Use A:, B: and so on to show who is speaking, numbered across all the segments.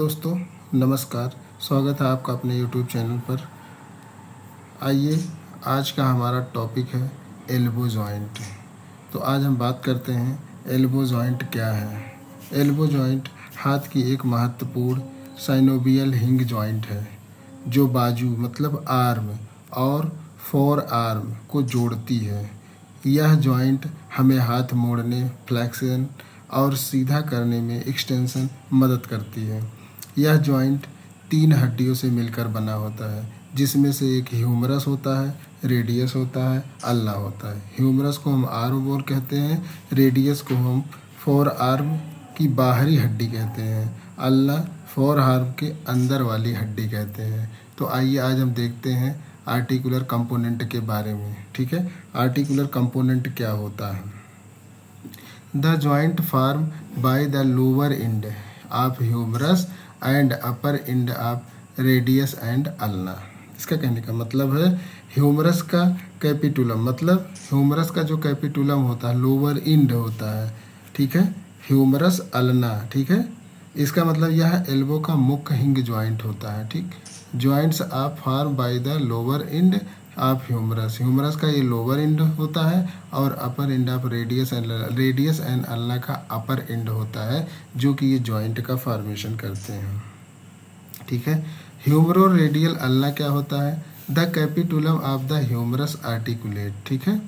A: दोस्तों नमस्कार। स्वागत है आपका अपने YouTube चैनल पर। आइए, आज का हमारा टॉपिक है एल्बो जॉइंट। तो आज हम बात करते हैं एल्बो जॉइंट क्या है। एल्बो जॉइंट हाथ की एक महत्वपूर्ण साइनोवियल हिंग जॉइंट है जो बाजू मतलब आर्म और फोर आर्म को जोड़ती है। यह जॉइंट हमें हाथ मोड़ने, फ्लेक्शन और सीधा करने में एक्सटेंशन मदद करती है। यह जॉइंट 3 हड्डियों से मिलकर बना होता है, जिसमें से एक ह्यूमरस होता है, रेडियस होता है, अल्ना होता है। ह्यूमरस को हम आर्म बोल कहते हैं, रेडियस को हम फोर आर्म की बाहरी हड्डी कहते हैं, अल्ना फोर आर्म के अंदर वाली हड्डी कहते हैं। तो आइए आज हम देखते हैं आर्टिकुलर कंपोनेंट के बारे में। ठीक है, आर्टिकुलर कंपोनेंट क्या होता है। The joint form by the lower end of humerus and upper end of radius and ulna. इसका कहने का मतलब है ह्यूमरस का कैपिटुलम, मतलब ह्यूमरस का जो कैपिटुलम होता है लोअर एंड होता है। ठीक है, ह्यूमरस अल्ना। ठीक है, इसका मतलब यह एल्बो का मुख्य हिंग जॉइंट होता है। ठीक, joints are form by the lower end of humerus. Humerus का ये लोअर एंड होता है और upper end of radius and ulna का अपर एंड होता है, जो कि ये जॉइंट का फॉर्मेशन करते हैं। ठीक है, ह्यूमरो रेडियल अल्ना क्या होता है। The capitulum of the humerus articulate. ठीक है,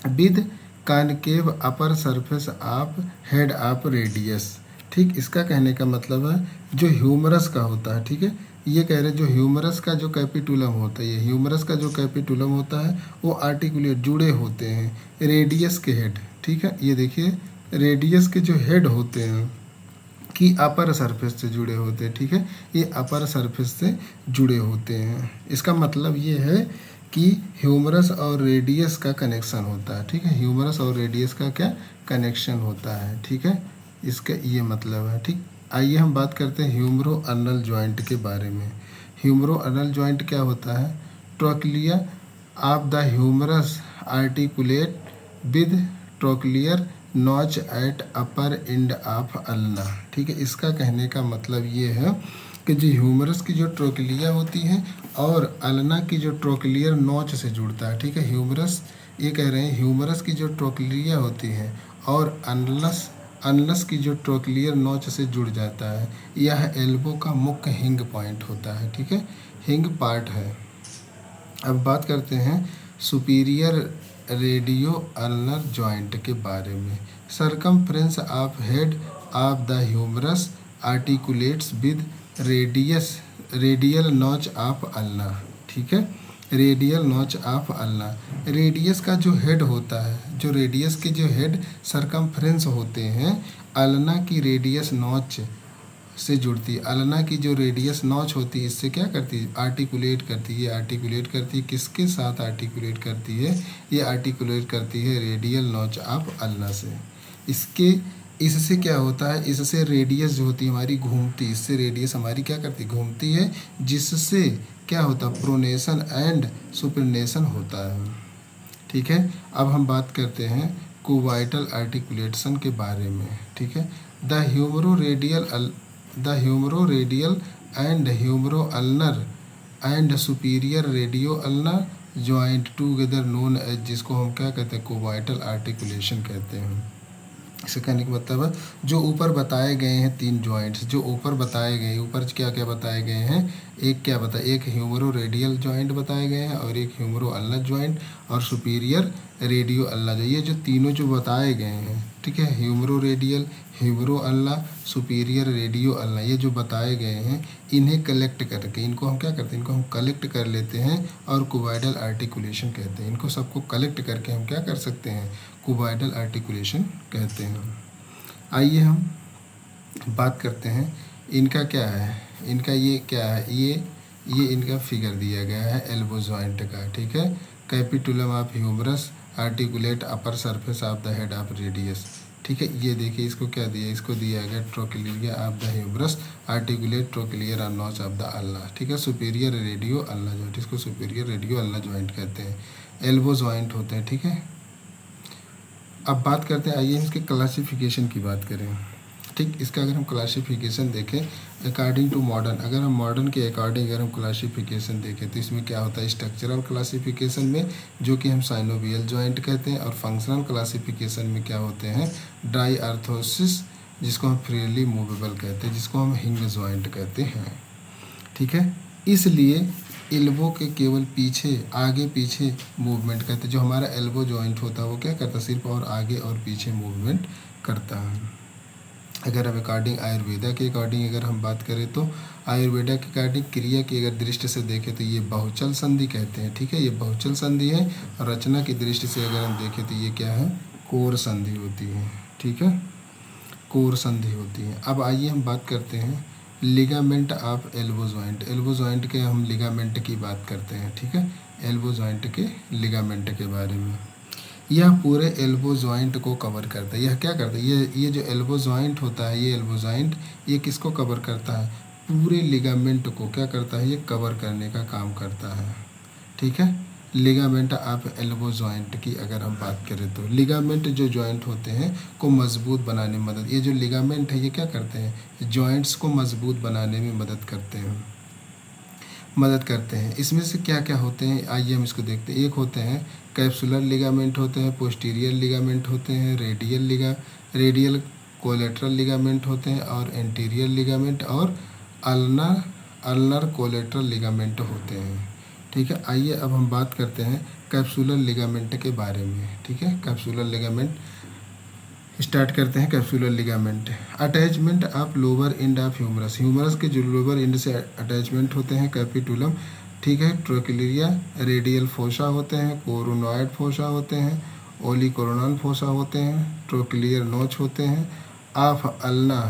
A: with concave upper surface of head of radius. ठीक, इसका कहने का मतलब है जो ह्यूमरस का होता है, ठीक है, ये कह रहे जो ह्यूमरस का जो कैपिटुलम होता है, ये ह्यूमरस का जो कैपिटुलम होता है वो आर्टिकुलेट जुड़े होते हैं रेडियस के हेड। ठीक है, ये देखिए रेडियस के जो हेड होते हैं कि अपर सरफेस से जुड़े होते हैं। ठीक है, ये अपर सरफेस से जुड़े होते हैं। इसका मतलब ये है कि ह्यूमरस और रेडियस का कनेक्शन होता है। ठीक है, ह्यूमरस और रेडियस का क्या कनेक्शन होता है। ठीक है, इसका ये मतलब है। ठीक, आइए हम बात करते हैं ह्यूमरो अनल जॉइंट के बारे में। ह्यूमरो अनल जॉइंट क्या होता है। Trochlea of the humerus articulate with trochlear notch at upper end of ulna. ठीक है, इसका कहने का मतलब ये है कि जो ह्यूमरस की जो ट्रोक्लिया होती है और अल्ना की जो ट्रोक्लियर नॉच से जुड़ता है। ठीक है, ह्यूमरस, ये कह रहे हैं ह्यूमरस की जो ट्रोक्लिया होती है और अनलस की जो ट्रोक्लियर नॉच से जुड़ जाता है, यह एल्बो का मुख्य हिंग पॉइंट होता है। ठीक है, हिंग पार्ट है। अब बात करते हैं सुपीरियर रेडियो अल्नर जॉइंट के बारे में। Circumference of head of the humerus articulates with radial notch of ulna. ठीक है, radial notch of ulna. Radius का जो हेड होता है, जो रेडियस के जो हेड सरकमफ्रेंस होते हैं, अल्ना की रेडियस नॉच से जुड़ती है। अल्ना की जो रेडियस नॉच होती है इससे क्या करती है, आर्टिकुलेट करती है। ये आर्टिकुलेट करती है किसके साथ आर्टिकुलेट करती है, ये आर्टिकुलेट करती है रेडियल नॉच ऑफ अल्ना से। इससे क्या होता है, इससे रेडियस जो होती है हमारी घूमती, इससे रेडियस हमारी क्या करती घूमती है, जिससे क्या होता है प्रोनेशन एंड सुपरनेशन होता है। ठीक है, अब हम बात करते हैं कुवाइटल आर्टिकुलेशन के बारे में। ठीक है, the humero radial and humero ulnar and superior radio ulnar joint together known as, जिसको हम क्या कहते हैं कुवाइटल आर्टिकुलेशन कहते हैं। इसे कहने का मतलब है जो ऊपर बताए गए हैं 3 जॉइंट्स, जो ऊपर बताए गए, ऊपर क्या क्या बताए गए हैं, एक ह्यूमरो रेडियल जॉइंट बताए गए हैं और एक ह्यूमरो अल्नर जॉइंट और सुपीरियर रेडियो अल्नर। ये जो तीनों जो बताए गए हैं, ठीक है, humero radial, humero ulnar, superior radio ulnar, ये जो बताए गए हैं इन्हें कलेक्ट करके, इनको हम क्या करते हैं, इनको हम कलेक्ट कर लेते हैं और कुवाइटल आर्टिकुलेशन कहते हैं। इनको सबको कलेक्ट करके हम क्या कर सकते हैं, कुवाइटल आर्टिकुलेशन कहते हैं। आइए हम बात करते हैं इनका क्या है, इनका ये क्या है, ये इनका फिगर दिया गया है एल्बो जॉइंट का। ठीक है, capitulum of humerus articulate upper surface of the head of radius. ठीक है, ये देखिए इसको क्या दिया, इसको दिया गया trochlea of the humerus articulate trochlear on notch of the ulna. ठीक है, सुपीरियर रेडियो अल्ना जॉइंट, इसको सुपीरियर रेडियो अल्ना जॉइंट कहते हैं, एल्बो जॉइंट होते हैं। ठीक है, अब बात करते हैं, आइए इसके क्लासिफिकेशन की बात करें। ठीक, इसका अगर हम क्लासिफिकेशन देखें अकॉर्डिंग टू मॉडर्न, अगर हम मॉडर्न के अकॉर्डिंग अगर हम क्लासिफिकेशन देखें तो इसमें क्या होता है स्ट्रक्चरल क्लासिफिकेशन में, जो कि हम साइनोवियल जॉइंट कहते हैं, और फंक्शनल क्लासिफिकेशन में क्या होते हैं डाईआर्थोसिस, जिसको हम फ्रीली मूवेबल कहते हैं, जिसको हम हिंग जॉइंट कहते हैं। ठीक है, इसलिए एल्बो के केवल पीछे आगे पीछे मूवमेंट करते हैं। जो हमारा एल्बो जॉइंट होता है वो क्या करता है सिर्फ और आगे और पीछे मूवमेंट करता है। अगर हम अकॉर्डिंग आयुर्वेदा के अकॉर्डिंग अगर हम बात करें तो आयुर्वेदा के अकॉर्डिंग क्रिया की अगर दृष्टि से देखें तो ये बहुचल संधि कहते हैं। ठीक है, ये बहुचल संधि है, और रचना की दृष्टि से अगर हम देखें तो ये क्या है कोर संधि होती है। ठीक है, कोर संधि होती है। अब आइए हम बात करते हैं ligament of elbow joint. Elbow joint के हम लिगामेंट की बात करते हैं। ठीक है, एल्बो जॉइंट के लिगामेंट के बारे में, यह पूरे एल्बो जॉइंट को कवर करता है। यह क्या करता है, ये जो एल्बो जॉइंट होता है, ये एल्बो जॉइंट ये किसको कवर करता है, पूरे लिगामेंट को क्या करता है, ये कवर करने का काम करता है। ठीक है, लिगामेंट ऑफ एल्बो जॉइंट की अगर हम बात करें तो लिगामेंट जो जॉइंट होते हैं को मजबूत बनाने में मदद, ये जो लिगामेंट है ये क्या करते हैं जॉइंट्स को मजबूत बनाने में मदद करते हैं। इसमें से क्या क्या होते हैं आइए हम इसको देखते हैं। एक होते हैं कैप्सुलर लिगामेंट होते हैं, पोस्टीरियर लिगामेंट होते हैं, रेडियल कोलेटरल लिगामेंट होते हैं, और एंटीरियर लिगामेंट और अल्नर कोलेटरल लिगामेंट होते हैं। ठीक है, आइए अब हम बात करते हैं कैप्सुलर लिगामेंट के बारे में। ठीक है, कैप्सुलर लिगामेंट स्टार्ट करते हैं। Capsular ligament attachment of lower end of humerus, humerus के जो लोअर एंड से अटैचमेंट होते हैं कैपिटुलम। ठीक है, ट्रोक्लियरिया रेडियल फोसा होते हैं, कोरोनॉइड फोसा होते हैं, ओलिकोरोनल फोसा होते हैं, ट्रोक्लियर नोच होते हैं, ऑफ अल्ना।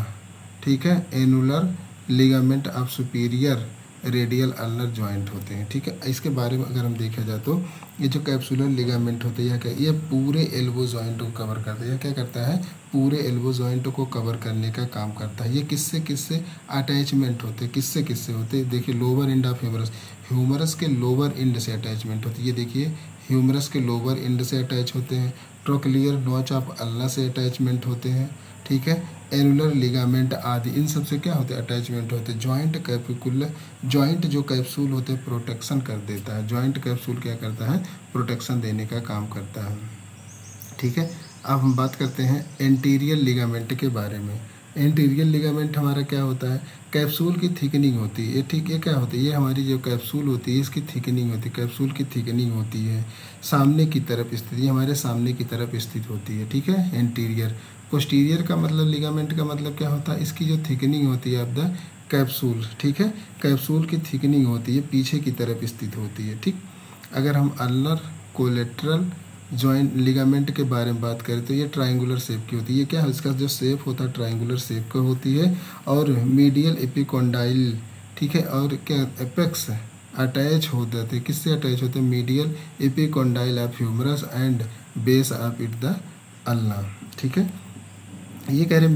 A: ठीक है, annular ligament of superior radial ulnar joint होते हैं। ठीक है, इसके बारे में अगर हम देखा जाए तो ये जो कैप्सुलर लिगामेंट होते हैं ये पूरे एल्बो जॉइंट को कवर करता है। यह क्या करता है पूरे एल्बो जॉइंट को कवर करने का काम करता है। ये किससे किससे अटैचमेंट होते हैं, किससे किससे होते हैं देखिए lower end of humerus, humerus के लोअर एंड से अटैचमेंट होती है। ये देखिए ह्यूमरस के लोअर एंड से अटैच होते हैं, ट्रोक्लियर नोच ऑफ अल्ना से अटैचमेंट होते हैं। ठीक है, एनुलर लिगामेंट आदि इन सब से क्या होते हैं अटैचमेंट होते हैं। जॉइंट कैपिकुलर जॉइंट जो कैप्सूल होते हैं प्रोटेक्शन कर देता है, जॉइंट कैप्सूल क्या करता है प्रोटेक्शन देने का काम करता है। ठीक है, अब हम बात करते हैं एंटीरियर लिगामेंट के बारे में। एंटीरियर लिगामेंट हमारा क्या होता है कैप्सूल की थिकनिंग होती है। ठीक है, क्या होती है ये हमारी जो कैप्सूल होती है इसकी थिकनिंग होती है, कैप्सूल की थिकनिंग होती है, सामने की तरफ स्थित, ये हमारे सामने की तरफ स्थित होती है। ठीक है, एंटीरियर। पोस्टीरियर का मतलब लिगामेंट का मतलब क्या होता है इसकी जो थिकनिंग होती है ऑफ द कैप्सूल। ठीक है, कैप्सूल की थिकनिंग होती है पीछे की तरफ स्थित होती है। ठीक, अगर हम अल्नर कोलेट्रल जॉइंट लिगामेंट के बारे में बात करें तो ये ट्रायंगुलर शेप की होती है। ये क्या है इसका जो शेप होता है ट्रायंगुलर शेप का होती है, और मीडियल एपिकोंडाइल। ठीक है, और क्या एपेक्स अटैच हो जाते हैं, किससे अटैच होते हैं medial epicondyle of humerus and base of it the ulna. ठीक है, ये कह रहे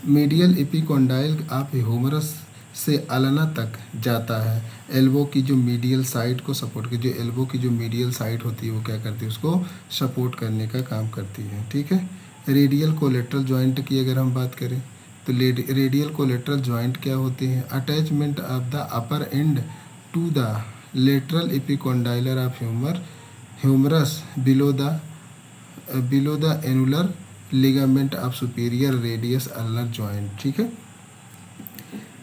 A: मीडियल एपिकोंडाइल ऑफ ह्यूमरस से अल्ना तक जाता है। एल्बो की जो मीडियल साइड को सपोर्ट की, जो एल्बो की जो मीडियल साइड होती है वो क्या करती है उसको सपोर्ट करने का काम करती है। ठीक है, रेडियल कोलेट्रल जॉइंट की अगर हम बात करें तो रेडियल कोलेट्रल जॉइंट क्या होती है attachment of the upper end to the lateral epicondylar of humerus below the annular ligament of superior radius ulnar joint. ठीक है,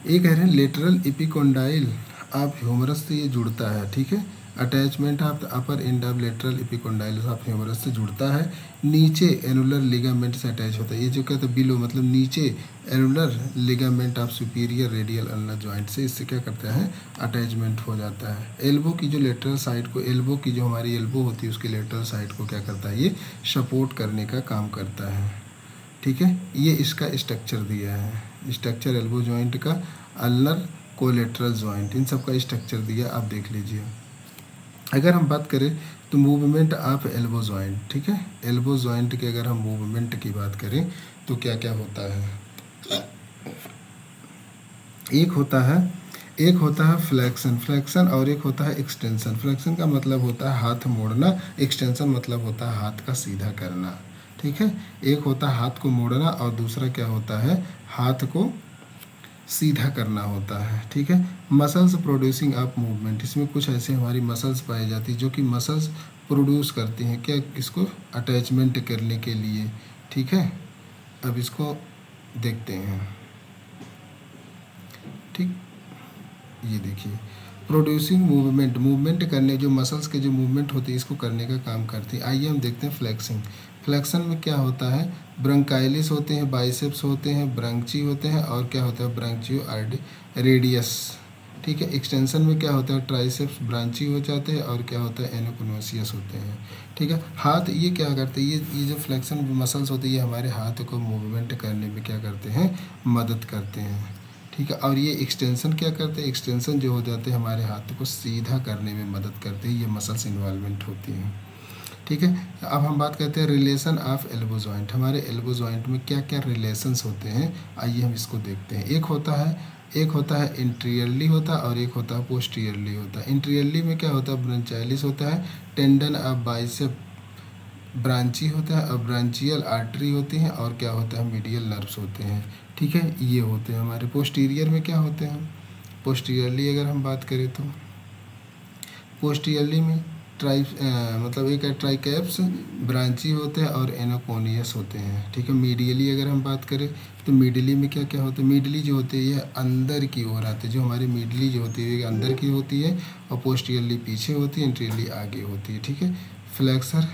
A: ये कह रहे हैं लेटरल एपिकोंडाइल ऑफ ह्यूमरस से ये जुड़ता है। ठीक है, attachment of the upper end of lateral epicondyle of humerus से जुड़ता है, नीचे एनुलर लिगामेंट से अटैच होता है। ये जो कहते हैं बिलो मतलब नीचे annular ligament of superior radial ulnar joint से इससे क्या करता है अटैचमेंट हो जाता है। एल्बो की जो लेटरल साइड को, एल्बो की जो हमारी एल्बो होती है उसकी लेटरल साइड को क्या करता है ये सपोर्ट करने का काम करता है। ठीक है, ये इसका स्ट्रक्चर दिया है, स्ट्रक्चर एल्बो जॉइंट का, अल्नर कोलेट्रल जॉइंट, इन सब का स्ट्रक्चर दिया आप देख लीजिए। अगर हम बात करें तो मूवमेंट ऑफ एल्बो जॉइंट। ठीक है, एल्बो जॉइंट के अगर हम मूवमेंट की बात करें तो क्या क्या होता है, एक होता है फ्लेक्शन और एक होता है एक्सटेंशन। फ्लेक्शन का मतलब होता है हाथ मोड़ना, एक्सटेंशन मतलब होता है हाथ का सीधा करना। ठीक है। एक होता है हाथ को मोड़ना और दूसरा क्या होता है, हाथ को सीधा करना होता है, ठीक है। मसल्स प्रोड्यूसिंग अप मूवमेंट, इसमें कुछ ऐसे हमारी मसल्स पाई जाती है जो कि मसल्स प्रोड्यूस करती हैं क्या, इसको अटैचमेंट करने के लिए, ठीक है। अब इसको देखते हैं, ठीक। ये देखिए प्रोड्यूसिंग मूवमेंट, मूवमेंट करने, जो मसल्स के जो मूवमेंट होती है इसको करने का काम करती है। आइए हम देखते हैं फ्लेक्सिंग। फ्लेक्शन में क्या होता है, ब्रंकाइलिस होते हैं, बाइसेप्स होते हैं, ब्रंची होते हैं और क्या होता है ब्रंचियो रेडियस, ठीक है। एक्सटेंशन में क्या होता है, ट्राइसेप्स ब्रांची हो जाते हैं और क्या होता है एनोकोनोसियस होते हैं, ठीक है। हाथ ये क्या करते हैं, ये जो फ्लेक्शन मसल्स होती है ये हमारे हाथ को मूवमेंट करने में क्या करते हैं, मदद करते हैं, ठीक है। और ये एक्सटेंशन क्या करते हैं, एक्सटेंशन जो हो जाते हैं हमारे हाथ को सीधा करने में मदद करते हैं, ये मसल्स इन्वॉल्वमेंट होती हैं, ठीक है। अब हम बात करते हैं रिलेशन ऑफ एल्बो जॉइंट। हमारे एल्बो जॉइंट में क्या क्या रिलेशंस होते हैं, आइए हम इसको देखते हैं। एक होता है इंटीरियरली होता है और एक होता है पोस्टीरियरली होता है। इंटीरियरली में क्या होता है, ब्रांचाइलिस होता है, टेंडन ऑफ बाइसेप ब्रांची होता है और ब्रांचियल आर्टरी होती हैं और क्या होता है मीडियल नर्व्स होते हैं, ठीक है। ये होते हैं हमारे। पोस्टीरियर में क्या होते हैं, पोस्टीरियरली अगर हम बात करें तो पोस्टीरियरली में मतलब एक है ट्राइकैप्स ब्रांची होते हैं और एनोकोनियस होते हैं, ठीक है। मीडियली अगर हम बात करें तो मीडियली में क्या क्या होता है, मीडियली जो होती है ये अंदर की ओर आते हैं, जो हमारी मीडियली जो होती है ये अंदर की होती है और पोस्टीरियरली पीछे होती है, इंटीरियरली आगे होती है, ठीक है। Flexor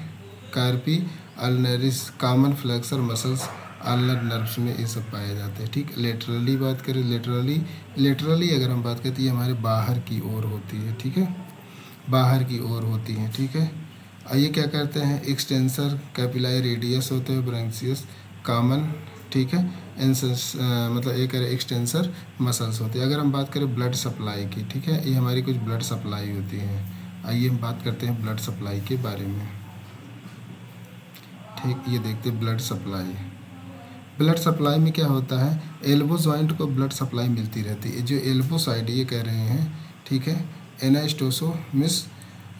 A: carpi ulnaris, common flexor muscles ulnar nerves में ये सब पाए जाते हैं, ठीक। लेटरली बात करें, लेटरली अगर हम बात करें तो ये हमारे बाहर की ओर होती है, ठीक है, बाहर की ओर होती हैं, ठीक है। ये क्या करते हैं, एक्सटेंसर कैपिलाई रेडियस होते हैं, ब्रांचियस कॉमन, ठीक है। मतलब एक एक्सटेंसर मसल्स होती है। अगर हम बात करें ब्लड सप्लाई की, ठीक है, ये हमारी कुछ ब्लड सप्लाई होती है। आइए हम बात करते हैं ब्लड सप्लाई के बारे में, ठीक। ये देखते हैं ब्लड सप्लाई। ब्लड सप्लाई में क्या होता है, एल्बो जॉइंट को ब्लड सप्लाई मिलती रहती है। जो एल्बो साइड ये कह रहे हैं, ठीक है, एनास्टोसोमिस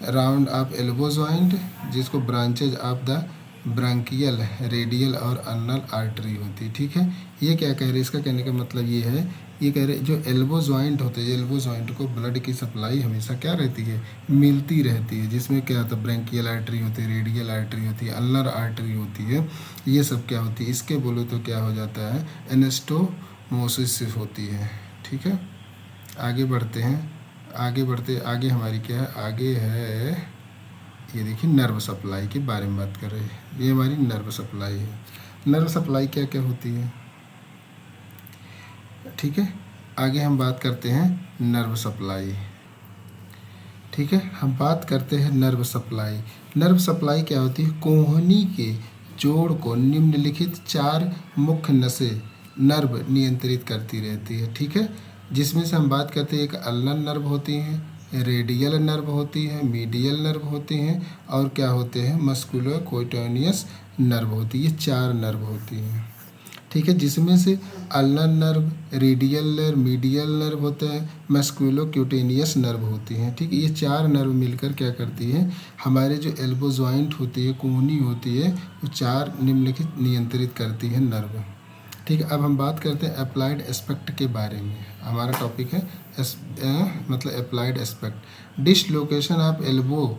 A: राउंड ऑफ एल्बो जॉइंट, जिसको branches of the branchial radial और अल्नर आर्टरी होती है, ठीक है। ये क्या कह रहे हैं, इसका कहने का मतलब ये है, ये कह रहे जो एल्बो जॉइंट होते हैं, एल्बो जॉइंट को ब्लड की सप्लाई हमेशा क्या रहती है, मिलती रहती है, जिसमें क्या होता है ब्रांकियल आर्टरी होती है, रेडियल आर्टरी होती है, अल्नर आर्टरी होती है, ये सब क्या होती है, इसके बोलो तो क्या हो जाता है एनास्टोमोसिस होती है, ठीक है। आगे बढ़ते हैं, आगे हमारी क्या है, आगे है ये देखिए नर्व सप्लाई के बारे में बात कर रहे हैं। ये हमारी नर्व सप्लाई है। नर्व सप्लाई क्या क्या होती है, ठीक है। आगे हम बात करते हैं नर्व सप्लाई, ठीक है। हम बात करते हैं नर्व सप्लाई। नर्व सप्लाई क्या होती है, कोहनी के जोड़ को निम्नलिखित 4 मुख्य नसें नर्व नियंत्रित करती रहती है, ठीक है। जिसमें से हम बात करते हैं, एक अल्नर नर्व होती हैं, रेडियल नर्व होती है, मीडियल नर्व होती हैं और क्या होते हैं मस्कुलोक्यूटेनियस नर्व होती है। ये 4 नर्व होती हैं, ठीक है। जिसमें से ulnar nerve, radial nerve, medial nerve होते हैं, मस्कुलोक्यूटेनियस नर्व होती हैं, ठीक है। ये 4 नर्व मिलकर क्या करती है, हमारे जो एल्बो जॉइंट होती है, कोहनी होती है, वो 4 निम्नलिखित नियंत्रित करती है नर्व, ठीक है। अब हम बात करते हैं अप्लाइड एस्पेक्ट के बारे में। हमारा टॉपिक है मतलब applied aspect. Dislocation of elbow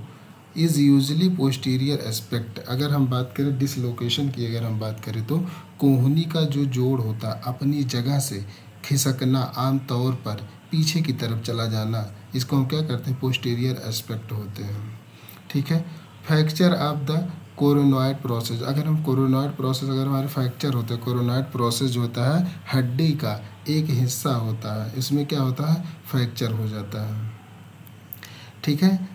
A: is usually posterior aspect. अगर हम बात करें डिसलोकेशन की, अगर हम बात करें तो कोहनी का जो जोड़ होता है अपनी जगह से खिसकना, आमतौर पर पीछे की तरफ चला जाना, इसको हम क्या करते हैं पोस्टीरियर एस्पेक्ट होते हैं, ठीक है। Fracture of the coronoid process. अगर हम कोरोनॉइड प्रोसेस, अगर हमारे फ्रैक्चर होता है, कोरोनॉइड प्रोसेस जो होता है हड्डी का एक हिस्सा होता है, इसमें क्या होता है फ्रैक्चर हो जाता है, ठीक है।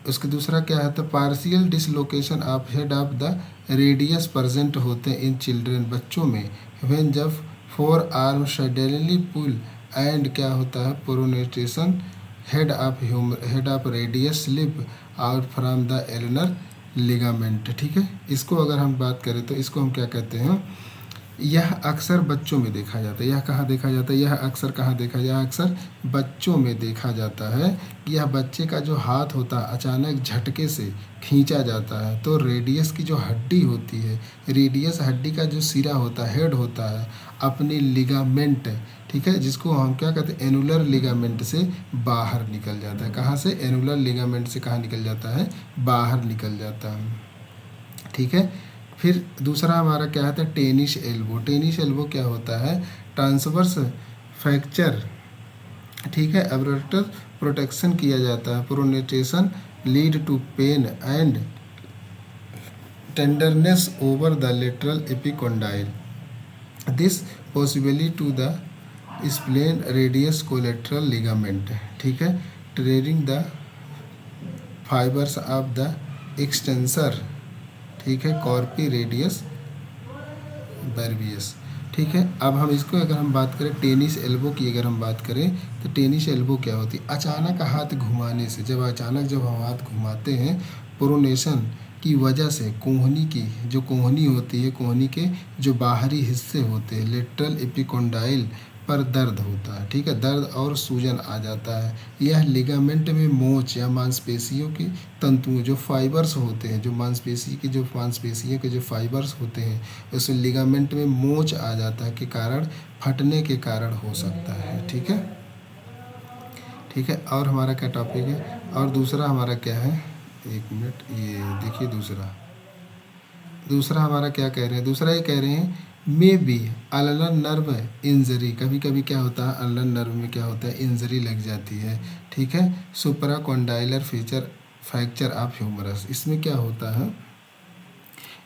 A: उसके दूसरा क्या है तो partial dislocation of head of the radius present होते हैं इन चिल्ड्रन, बच्चों में, व्हेन जब 4 आर्म सडनली पुल एंड क्या होता है pronation head of radius slip out from the ulnar ligament, ठीक है। इसको अगर हम बात करें तो इसको हम क्या कहते हैं, यह अक्सर बच्चों में देखा जाता है। यह कहाँ देखा जाता है? यह अक्सर कहाँ देखा? यह अक्सर बच्चों में देखा जाता है कि यह बच्चे का जो हाथ होता है अचानक झटके से खींचा जाता है, तो रेडियस की जो हड्डी होती है, रेडियस हड्डी का जो सिरा होता है, हेड होता है, अपनी लिगामेंट, ठीक है, जिसको हम क्या कहते हैं, एनुलर लिगामेंट से बाहर निकल जाता है। कहाँ से? एनुलर लिगामेंट से कहाँ निकल जाता है? बाहर निकल जाता है, ठीक है। फिर दूसरा हमारा क्या होता है? Tennis elbow. टेनिस एल्बो क्या होता है? ट्रांसवर्स फ्रैक्चर, ठीक है, एब्रेक्टर प्रोटेक्शन किया जाता है, pronation lead to pain and tenderness over the lateral epicondyle, this possibly to the sprain radius collateral ligament, ठीक है, treading the fibres of the extensor, ठीक है, कॉर्पी रेडियस बर्बियस, ठीक है। अब हम इसको अगर हम बात करें टेनिस एल्बो की, अगर हम बात करें तो टेनिस एल्बो क्या होती है? अचानक हाथ घुमाने से, जब हम हाथ घुमाते हैं, प्रोनेशन की वजह से कोहनी की जो कोहनी होती है, कोहनी के जो बाहरी हिस्से होते हैं, लेटरल एपिकोंडाइल पर दर्द होता है, ठीक है, दर्द और सूजन आ जाता है। यह लिगामेंट में मोच या मांसपेशियों की तंतुओं, जो फाइबर्स होते हैं, जो मांसपेशियों के जो फाइबर्स होते हैं, उस लिगामेंट में मोच आ जाता है के कारण, फटने के कारण हो सकता है, ठीक है, ठीक है। और हमारा क्या टॉपिक है? और दूसरा हमारा क्या है? एक मिनट, ये देखिए दूसरा हमारा क्या कह रहे हैं? दूसरा ये कह रहे हैं may be ulnar nerve injury, कभी कभी क्या होता है, अल्नर नर्व में क्या होता है, इंजरी लग जाती है, ठीक है, सुप्राकॉन्डाइलर फ्रैक्चर ऑफ ह्यूमरस। इसमें क्या होता है?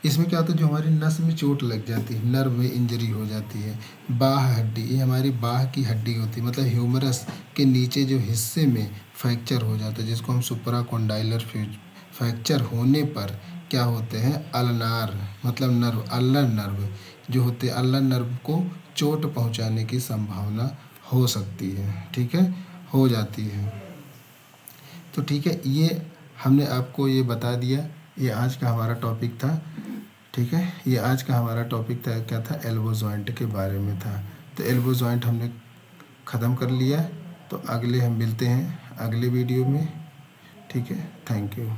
A: इसमें क्या होता है, जो हमारी नस में चोट लग जाती है, नर्व में इंजरी हो जाती है, बाह हड्डी, ये हमारी बाह की हड्डी होती है, मतलब ह्यूमरस के नीचे जो हिस्से में फ्रैक्चर हो जाता है, जिसको हम सुप्राकॉन्डाइलर फ्रैक्चर होने पर क्या होते हैं, अल्नार, मतलब नर्व, अल्नर नर्व जो होते हैं, अल्नर नर्व को चोट पहुंचाने की संभावना हो सकती है, ठीक है, हो जाती है। तो ठीक है, ये हमने आपको ये बता दिया, ये आज का हमारा टॉपिक था, ठीक है, ये आज का हमारा टॉपिक था, क्या था, एल्बो जॉइंट के बारे में था। तो एल्बो जॉइंट हमने ख़त्म कर लिया, तो अगले हम मिलते हैं अगले वीडियो में, ठीक है, थैंक यू।